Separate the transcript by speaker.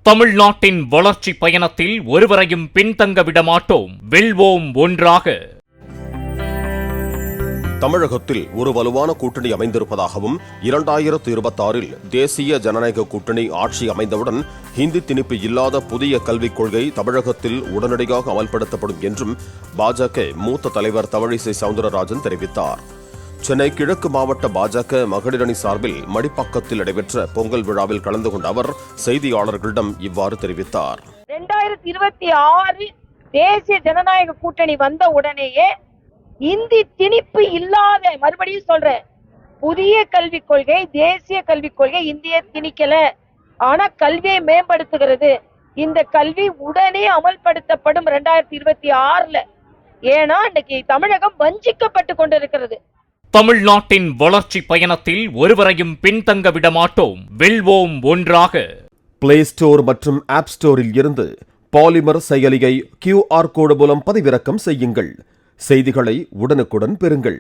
Speaker 1: தமிழ்நாட்டின் வளர்ச்சி பயணத்தில் ஒருவரையும் பின்தங்க விடமாட்டோம். வெல்வோம் ஒன்றாக.
Speaker 2: தமிழகத்தில் ஒரு வலுவான கூட்டணி அமைந்திருப்பதாகவும் 2026இல் தேசிய ஜனநாயக கூட்டணி ஆட்சி அமைந்தவுடன் ஹிந்தி திணிப்பு இல்லாத புதிய கல்விக் கொள்கை தமிழகத்தில் உடனடியாக அமல்படுத்தப்படும் என்றும் பாஜக மூத்த தலைவர் தமிழிசை சவுந்தரராஜன் தெரிவித்தார். சென்னை கிழக்கு மாவட்ட பாஜக மகளிர் அணி சார்பில் மடிப்பாக்கத்தில் நடைபெற்ற பொங்கல் விழாவில் கலந்து கொண்ட அவர் செய்தியாளர்களிடம் இவ்வாறு தெரிவித்தார்.
Speaker 3: 2026 தேசிய ஜனநாயக கூட்டணி வந்த உடனேயே இந்தி திணிப்பு இல்லாத, மறுபடியும் சொல்றேன், புதிய கல்விக் கொள்கை, தேசிய கல்விக் கொள்கை இந்திய திணிக்கல, ஆனா கல்வியை மேம்படுத்துகிறது. இந்த கல்வி உடனே அமல்படுத்தப்படும் 2026ல. ஏன்னா இன்னைக்கு தமிழகம் வஞ்சிக்கப்பட்டு கொண்டிருக்கிறது.
Speaker 1: தமிழ்நாட்டின் வளர்ச்சி பயணத்தில் ஒருவரையும் பின்தங்க விடமாட்டோம். வெல்வோம் ஒன்றாக.
Speaker 2: பிளே ஸ்டோர் மற்றும் ஆப் ஸ்டோரில் இருந்து பாலிமர் செயலியை QR கோடு மூலம் பதிவிறக்கம் செய்யுங்கள். செய்திகளை உடனுக்குடன் பெறுங்கள்.